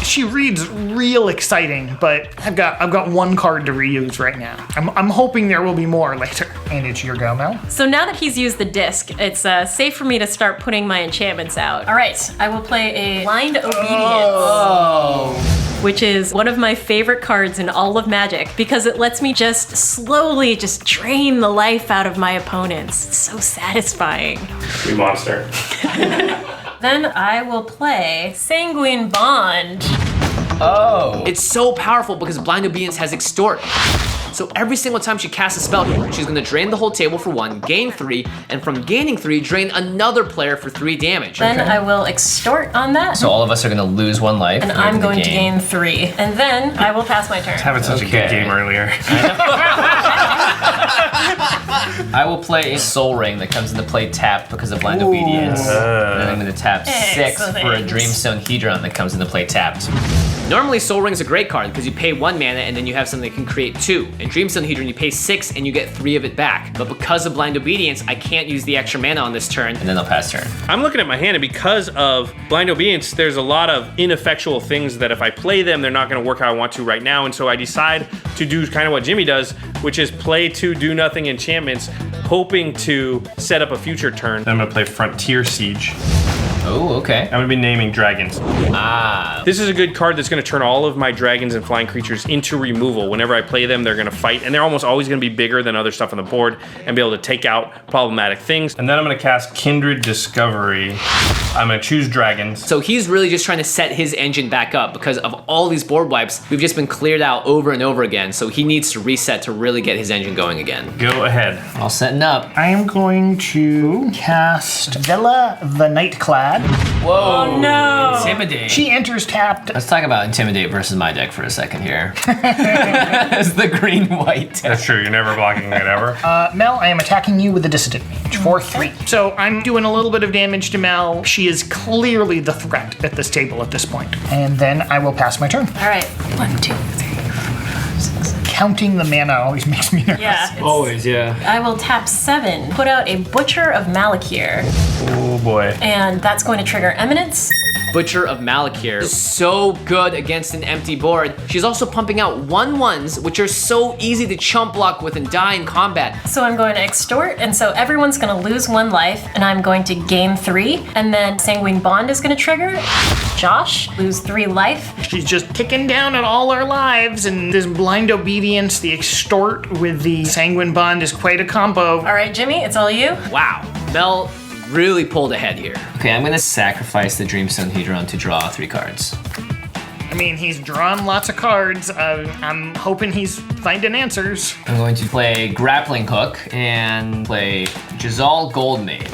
Speaker 3: She reads real exciting, but I've got 1 card to reuse right now. I'm hoping there will be more later. And it's your go, Mel.
Speaker 4: So now that he's used the disc, it's safe for me to start putting my enchantments out. All right, I will play a Blind Obedience. Which is one of my favorite cards in all of Magic because it lets me just slowly just drain the life out of my opponents. It's so satisfying.
Speaker 6: We monster.
Speaker 4: Then I will play Sanguine Bond.
Speaker 5: Oh.
Speaker 1: It's so powerful because Blind Obedience has Extort. So every single time she casts a spell, she's gonna drain the whole table for 1, gain 3, and from gaining 3, drain another player for 3 damage.
Speaker 4: Then I will extort on that.
Speaker 5: So all of us are gonna lose 1 life.
Speaker 4: And I'm going to gain 3. And then I will pass my turn.
Speaker 6: Having such a good game earlier.
Speaker 5: I will play a Soul Ring that comes into play tapped because of Blind Obedience. And then I'm gonna tap 6
Speaker 4: Excellent.
Speaker 5: for a Dreamstone Hedron that comes into play tapped.
Speaker 1: Normally, Soul Ring's a great card because you pay 1 mana and then you have something that can create 2. In Dreamstone Hedron, you pay 6 and you get 3 of it back. But because of Blind Obedience, I can't use the extra mana on this turn.
Speaker 5: And then I'll pass turn.
Speaker 2: I'm looking at my hand, and because of Blind Obedience, there's a lot of ineffectual things that if I play them, they're not gonna work how I want to right now. And so I decide to do kind of what Jimmy does, which is play 2 do-nothing enchantments, hoping to set up a future turn.
Speaker 6: I'm gonna play Frontier Siege.
Speaker 5: Oh, okay.
Speaker 6: I'm gonna be naming dragons.
Speaker 5: Ah.
Speaker 2: This is a good card that's going to turn all of my dragons and flying creatures into removal. Whenever I play them, they're going to fight, and they're almost always going to be bigger than other stuff on the board and be able to take out problematic things.
Speaker 6: And then I'm gonna cast Kindred Discovery. I'm gonna choose dragons.
Speaker 1: So he's really just trying to set his engine back up because of all these board wipes. We've just been cleared out over and over again. So he needs to reset to really get his engine going again.
Speaker 6: Go ahead.
Speaker 5: All setting up.
Speaker 3: I am going to cast Vela the Nightclad.
Speaker 5: Whoa.
Speaker 4: Oh no!
Speaker 5: Intimidate.
Speaker 3: She enters tapped.
Speaker 5: Let's talk about Intimidate versus my deck for a second here. It's the green-white deck.
Speaker 6: That's true, you're never blocking it ever.
Speaker 3: Mel, I am attacking you with the Dissident Mage for 3. So I'm doing a little bit of damage to Mel. She is clearly the threat at this table at this point. And then I will pass my turn.
Speaker 4: All right, 1, 2, 3, 4, 5, 6, 7.
Speaker 3: Counting the mana always makes me nervous.
Speaker 4: Yeah. it's-
Speaker 5: Always, yeah.
Speaker 4: I will tap 7, put out a Butcher of Malakir,
Speaker 6: Oh boy.
Speaker 4: and that's going to trigger Eminence.
Speaker 1: Butcher of Malakir is so good against an empty board. She's also pumping out 1/1s, which are so easy to chump block with and die in combat.
Speaker 4: So I'm going to extort, and so everyone's gonna lose 1 life, and I'm going to gain 3, and then Sanguine Bond is gonna trigger. Josh, lose 3 life.
Speaker 3: She's just ticking down at all our lives, and this blind obedience, the extort with the sanguine bond is quite a combo.
Speaker 4: All right, Jimmy, it's all you.
Speaker 1: Wow, Mel really pulled ahead here.
Speaker 5: Okay, I'm gonna sacrifice the Dreamstone Hedron to draw 3 cards.
Speaker 3: I mean, he's drawn lots of cards. I'm hoping he's finding answers.
Speaker 5: I'm going to play Grappling Hook and play Jazal Goldmaid.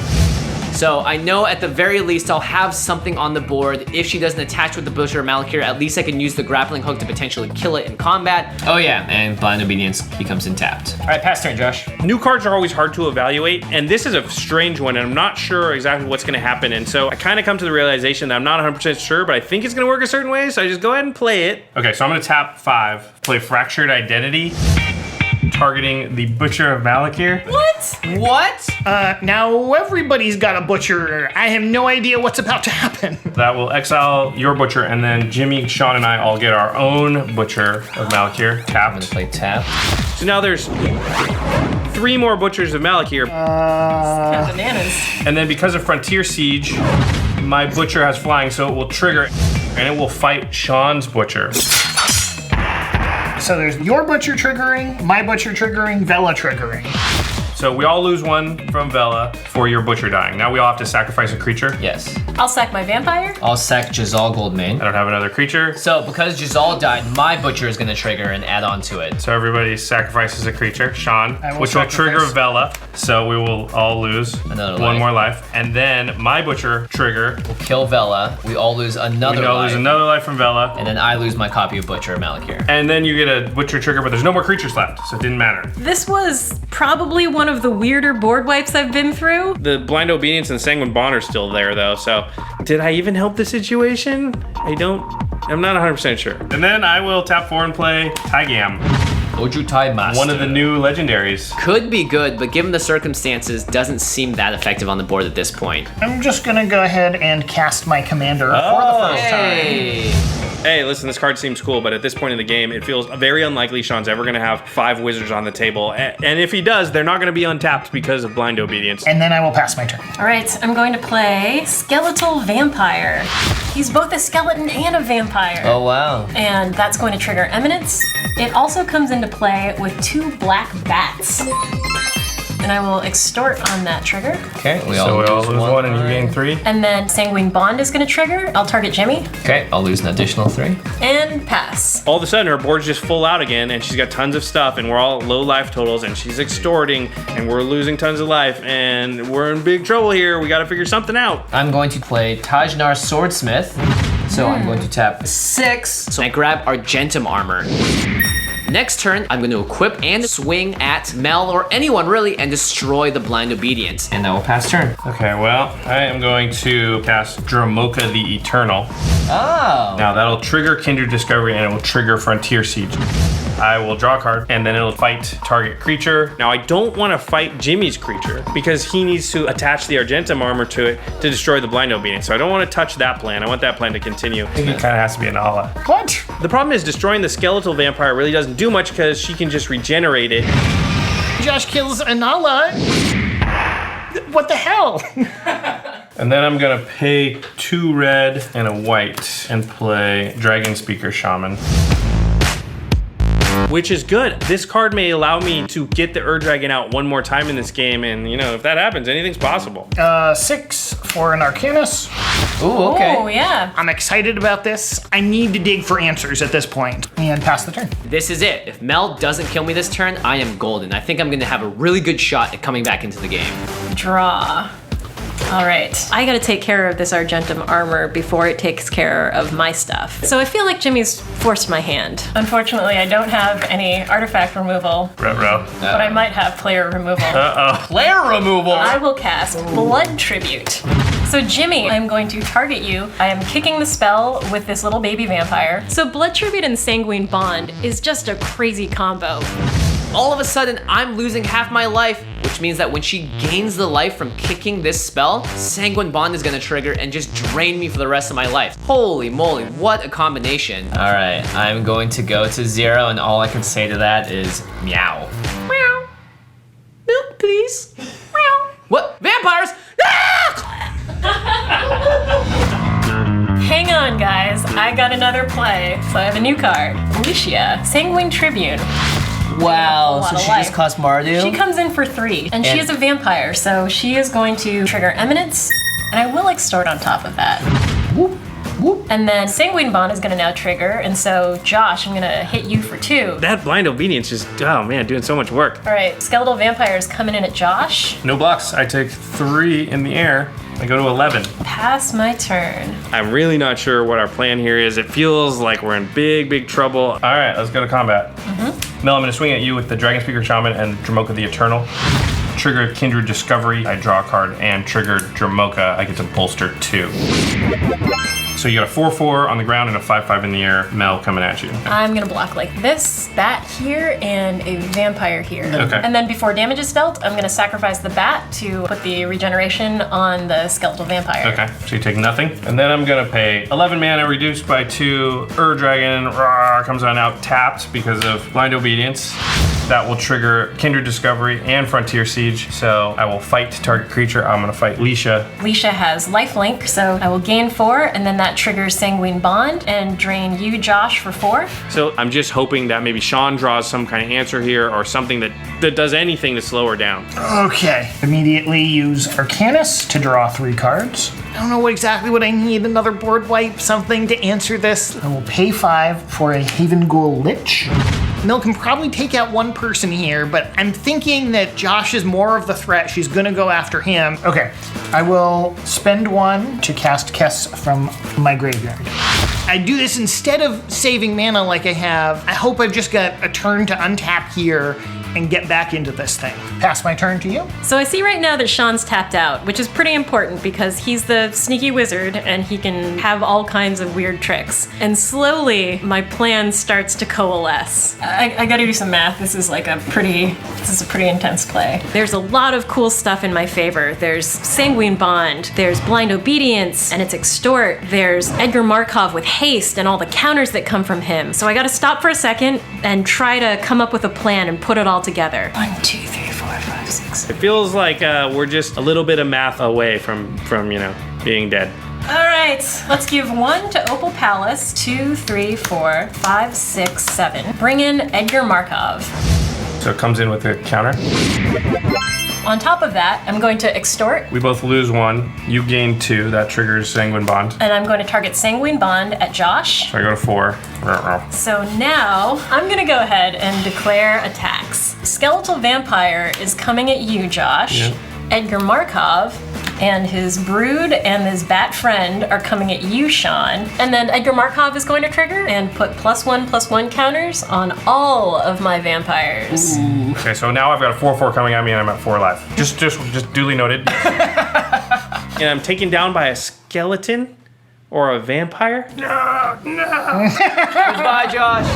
Speaker 1: So I know at the very least I'll have something on the board. If she doesn't attach with the Butcher of Malakir, at least I can use the Grappling Hook to potentially kill it in combat.
Speaker 5: Oh yeah, and Blind Obedience becomes untapped.
Speaker 1: All right, pass turn, Josh.
Speaker 2: New cards are always hard to evaluate, and this is a strange one, and I'm not sure exactly what's gonna happen, and so I kinda come to the realization that I'm not 100% sure, but I think it's gonna work a certain way, so I just go ahead and play it.
Speaker 6: Okay, so I'm gonna tap 5, play Fractured Identity, targeting the Butcher of Malakir.
Speaker 1: What?
Speaker 3: Now everybody's got a butcher. I have no idea what's about to happen.
Speaker 6: That will exile your Butcher, and then Jimmy, Shawn, and I all get our own Butcher of Malakir
Speaker 5: I'm
Speaker 6: tapped.
Speaker 5: gonna play tap.
Speaker 2: So now there's 3 more Butchers of Malakir,
Speaker 4: Bananas.
Speaker 6: And then because of Frontier Siege, my Butcher has flying, so it will trigger, and it will fight Shawn's Butcher.
Speaker 3: So there's your butcher triggering, my butcher triggering, Vela triggering.
Speaker 6: So we all lose 1 from Vela for your Butcher dying. Now we all have to sacrifice a creature.
Speaker 5: Yes.
Speaker 4: I'll sack my vampire.
Speaker 5: I'll sack Jazal Goldmaid.
Speaker 6: I don't have another creature.
Speaker 5: So because Jazal died, my Butcher is gonna trigger and add on to it.
Speaker 6: So everybody sacrifices a creature. Shawn,
Speaker 3: I will
Speaker 6: which will trigger
Speaker 3: sacrifice.
Speaker 6: Vela. So we will all lose
Speaker 5: Another
Speaker 6: 1
Speaker 5: life.
Speaker 6: more life. And then my Butcher trigger.
Speaker 5: We'll kill Vela. We all lose another
Speaker 6: We all
Speaker 5: life.
Speaker 6: lose another life from Vela.
Speaker 5: And then I lose my copy of Butcher of Malakir.
Speaker 6: And then you get a Butcher trigger, but there's no more creatures left, so it didn't matter.
Speaker 4: This was probably one of the weirder board wipes I've been through.
Speaker 2: the Blind Obedience and Sanguine Bond are still there though, so did I even help the situation? I'm not 100% sure.
Speaker 6: And then I will tap 4 and play Tygam,
Speaker 5: Ojutai Master.
Speaker 6: one of the new legendaries.
Speaker 1: Could be good, but given the circumstances, doesn't seem that effective on the board at this point.
Speaker 3: I'm just gonna go ahead and cast my commander for the first time.
Speaker 1: Hey!
Speaker 2: Hey, listen, this card seems cool, but at this point in the game, it feels very unlikely Shawn's ever gonna have 5 wizards on the table. And if he does, they're not gonna be untapped because of Blind Obedience.
Speaker 3: And then I will pass my turn.
Speaker 4: All right, I'm going to play Skeletal Vampire. He's both a skeleton and a vampire.
Speaker 5: Oh wow.
Speaker 4: And that's going to trigger Eminence. It also comes into play with 2 black bats. And I will extort on that trigger.
Speaker 5: Okay, we
Speaker 6: So we all
Speaker 5: lose
Speaker 6: lose 1 and you gain 3.
Speaker 4: And then Sanguine Bond is going to trigger. I'll target Jimmy
Speaker 5: Okay, I'll lose an additional 3.
Speaker 4: and pass.
Speaker 2: All of a sudden, her board's just full out again, and she's got tons of stuff, and we're all low life totals, and she's extorting, and we're losing tons of life, and we're in big trouble here. We gotta figure something out.
Speaker 5: I'm going to play Tajnar Swordsmith. So I'm going to tap 6.
Speaker 1: So I grab Argentum Armor. Next turn, I'm going to equip and swing at Mel or anyone really and destroy the Blind Obedience.
Speaker 5: And I will pass turn.
Speaker 6: Okay, well, I am going to cast Dromoka the Eternal.
Speaker 5: Oh.
Speaker 6: Now that'll trigger Kindred Discovery and it will trigger Frontier Siege. I will draw a card and then it'll fight target creature.
Speaker 2: Now, I don't want to fight Jimmy's creature because he needs to attach the Argentum armor to it to destroy the Blind Obedience. So I don't want to touch that plan. I want that plan to continue.
Speaker 6: I think it kind of has to be an Inalla.
Speaker 3: What?
Speaker 2: The problem is destroying the skeletal vampire really doesn't do much because she can just regenerate it.
Speaker 3: Josh kills Inalla. What the hell?
Speaker 6: And then I'm gonna pay 2 red and a white and play Dragon Speaker Shaman.
Speaker 2: Which is good. This card may allow me to get the Ur-Dragon out one more time in this game, and you know, if that happens, anything's possible.
Speaker 3: 6 for an Arcanus.
Speaker 5: Ooh, okay.
Speaker 4: Oh, yeah.
Speaker 3: I'm excited about this. I need to dig for answers at this point and pass the turn.
Speaker 1: This is it. If Mel doesn't kill me this turn, I am golden. I think I'm going to have a really good shot at coming back into the game.
Speaker 4: Draw. All right, I gotta take care of this Argentum armor before it takes care of my stuff. So I feel like Jimmy's forced my hand. Unfortunately, I don't have any artifact removal,
Speaker 6: Ruh-roh.
Speaker 4: but I might have player removal.
Speaker 5: Player removal.
Speaker 4: I will cast Blood Tribute. So Jimmy, I'm going to target you. I am kicking the spell with this little baby vampire. So Blood Tribute and Sanguine Bond is just a crazy combo.
Speaker 1: All of a sudden, I'm losing half my life, which means that when she gains the life from kicking this spell, Sanguine Bond is gonna trigger and just drain me for the rest of my life. Holy moly, what a combination.
Speaker 5: All right, I'm going to go to 0, and all I can say to that is meow.
Speaker 1: Meow. Milk, please. Meow. What? Vampires?
Speaker 4: Hang on, guys. I got another play. So I have a new card. Alicia, Sanguine Tribune.
Speaker 5: Wow,
Speaker 4: lot
Speaker 5: so
Speaker 4: of
Speaker 5: she
Speaker 4: life.
Speaker 5: just cost Mardu?
Speaker 4: She comes in for 3, and she is a vampire, so she is going to trigger Eminence, and I will extort on top of that.
Speaker 3: Whoop, whoop.
Speaker 4: And then Sanguine Bond is gonna now trigger, and so Josh, I'm gonna hit you for 2.
Speaker 2: That blind obedience just, oh man, doing so much work.
Speaker 4: All right, Skeletal Vampire is coming in at Josh.
Speaker 6: No blocks. I take 3 in the air. I go to 11.
Speaker 4: Pass my turn.
Speaker 2: I'm really not sure what our plan here is. It feels like we're in big, big trouble.
Speaker 6: All right, let's go to combat. Mel, I'm gonna swing at you with the Dragon Speaker Shaman and Dramoka the Eternal. Trigger Kindred Discovery, I draw a card, and trigger Dramoka, I get to bolster 2. So you got a 4/4 on the ground and a 5/5 in the air. Mel coming at you.
Speaker 4: I'm gonna block like this, bat here, and a vampire here.
Speaker 6: Okay.
Speaker 4: And then before damage is dealt, I'm gonna sacrifice the bat to put the regeneration on the skeletal vampire.
Speaker 6: Okay, so you take nothing. And then I'm gonna pay 11 mana, reduced by 2. Dragon comes on out tapped because of Blind Obedience. That will trigger Kindred Discovery and Frontier Siege. So I will fight target creature. I'm gonna fight Leisha.
Speaker 4: Leisha has lifelink, so I will gain 4, and then that triggers Sanguine Bond and drain you, Josh, for 4.
Speaker 2: So I'm just hoping that maybe Shawn draws some kind of answer here or something that does anything to slow her down.
Speaker 3: Okay. Immediately use Arcanus to draw 3 cards. I don't know exactly what I need. Another board wipe, something to answer this. I will pay 5 for a Haven Ghoul Lich. Mel can probably take out one person here, but I'm thinking that Josh is more of the threat. She's gonna go after him. Okay, I will spend 1 to cast Kess from my graveyard. I do this instead of saving mana like I have. I hope I've just got a turn to untap here and get back into this thing. Pass my turn to you.
Speaker 4: So I see right now that Shawn's tapped out, which is pretty important because he's the sneaky wizard and he can have all kinds of weird tricks. And slowly, my plan starts to coalesce. I gotta do some math. This is a pretty intense play. There's a lot of cool stuff in my favor. There's Sanguine Bond, there's Blind Obedience, and it's Extort. There's Edgar Markov with Haste and all the counters that come from him. So I gotta stop for a second and try to come up with a plan and put it all together. 1, 2, 3, 4, 5, 6.
Speaker 2: It feels like we're just a little bit of math away from being dead.
Speaker 4: All right, let's give 1 to Opal Palace, 2, 3, 4, 5, 6, 7. Bring in Edgar Markov.
Speaker 6: So it comes in with a counter.
Speaker 4: On top of that, I'm going to Extort,
Speaker 6: We both lose 1. You gain 2. That triggers Sanguine Bond.
Speaker 4: and I'm going to target Sanguine Bond at Josh.
Speaker 6: So I go to 4.
Speaker 4: So now, I'm gonna go ahead and declare attacks. Skeletal Vampire is coming at you, Josh.
Speaker 6: Yeah.
Speaker 4: Edgar Markov and his brood and his bat friend are coming at you, Shawn. And then Edgar Markov is going to trigger and put +1/+1 counters on all of my vampires.
Speaker 6: Okay, so now I've got a 4/4 coming at me and I'm at 4 life. Just duly noted.
Speaker 2: And I'm taken down by a skeleton or a vampire?
Speaker 1: Goodbye, Josh.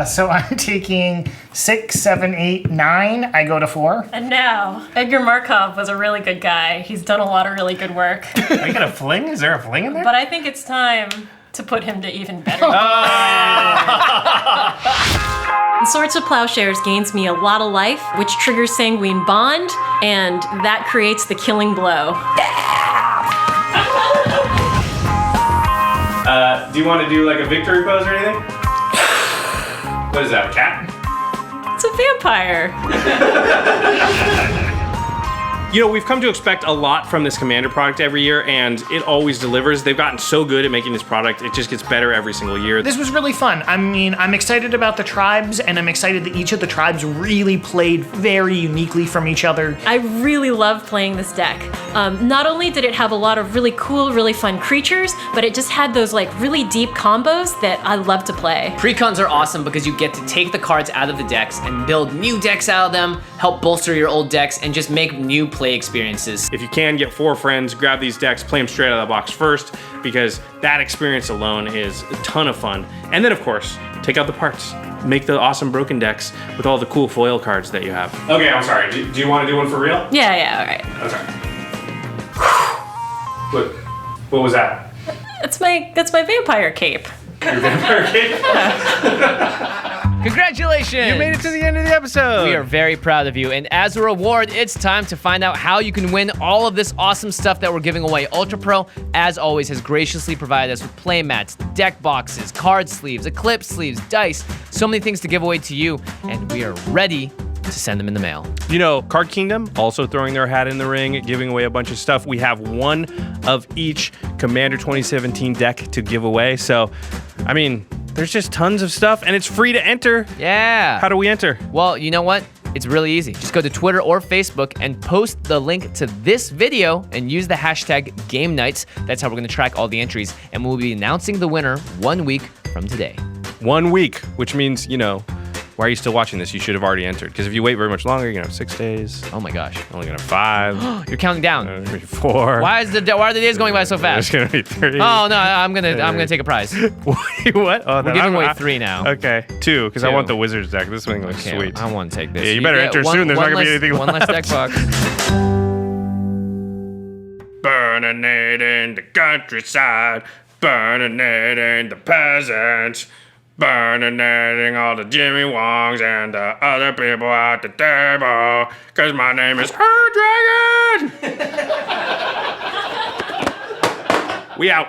Speaker 3: So I'm taking 6, 7, 8, 9. I go to 4.
Speaker 4: And now, Edgar Markov was a really good guy. He's done a lot of really good work.
Speaker 6: Are you gonna fling? Is there a fling in there?
Speaker 4: But I think it's time to put him to even better. Swords of Plowshares gains me a lot of life, which triggers Sanguine Bond, and that creates the killing blow.
Speaker 6: Do you want to do like a victory pose or anything? What is that, a cat?
Speaker 4: It's a vampire.
Speaker 2: You know, we've come to expect a lot from this Commander product every year, and it always delivers. They've gotten so good at making this product, it just gets better every single year.
Speaker 3: This was really fun. I mean, I'm excited about the tribes, and I'm excited that each of the tribes really played very uniquely from each other.
Speaker 4: I really love playing this deck. Not only did it have a lot of really cool, really fun creatures, but it just had those really deep combos that I love to play.
Speaker 1: Precons are awesome because you get to take the cards out of the decks and build new decks out of them, help bolster your old decks, and just make new play experiences.
Speaker 2: If you can, get 4 friends, grab these decks, play them straight out of the box first, because that experience alone is a ton of fun. And then, of course, take out the parts. Make the awesome broken decks with all the cool foil cards that you have. Okay, I'm sorry. Do you want to do one for real?
Speaker 4: Yeah, all right.
Speaker 2: Okay. What was that?
Speaker 4: That's my vampire cape.
Speaker 2: Your vampire cape?
Speaker 1: Congratulations!
Speaker 2: You made it to the end of the episode.
Speaker 1: We are very proud of you. And as a reward, it's time to find out how you can win all of this awesome stuff that we're giving away. Ultra Pro, as always, has graciously provided us with play mats, deck boxes, card sleeves, eclipse sleeves, dice, so many things to give away to you. And we are ready to send them in the mail.
Speaker 2: You know, Card Kingdom also throwing their hat in the ring, giving away a bunch of stuff. We have one of each Commander 2017 deck to give away. So, I mean, there's just tons of stuff, and it's free to enter.
Speaker 1: Yeah.
Speaker 2: How do we enter?
Speaker 1: Well, you know what? It's really easy. Just go to Twitter or Facebook and post the link to this video and use the hashtag GameNights. That's how we're going to track all the entries, and we'll be announcing the winner 1 week from today.
Speaker 2: 1 week, which means, you know, why are you still watching this? You should have already entered. Because if you wait very much longer, you're going to have 6 days.
Speaker 1: Oh my gosh.
Speaker 2: Only going to have 5.
Speaker 1: You're counting down.
Speaker 2: 4.
Speaker 1: Why are the days going by so fast?
Speaker 2: There's going to be 3.
Speaker 1: Oh no, I'm gonna take a prize.
Speaker 2: Wait, what? Oh,
Speaker 1: We're giving away 3 now.
Speaker 2: Okay, 2, because I
Speaker 1: 2.
Speaker 2: want the Wizards deck. This thing looks
Speaker 1: Okay,
Speaker 2: sweet.
Speaker 1: I want to take this.
Speaker 2: Yeah, you better enter soon. There's not going to be anything
Speaker 1: One less deck box.
Speaker 2: Burning it in the countryside, burning it in the peasants, burning all the Jimmy Wongs and the other people at the table, cause my name is Dragon! We out.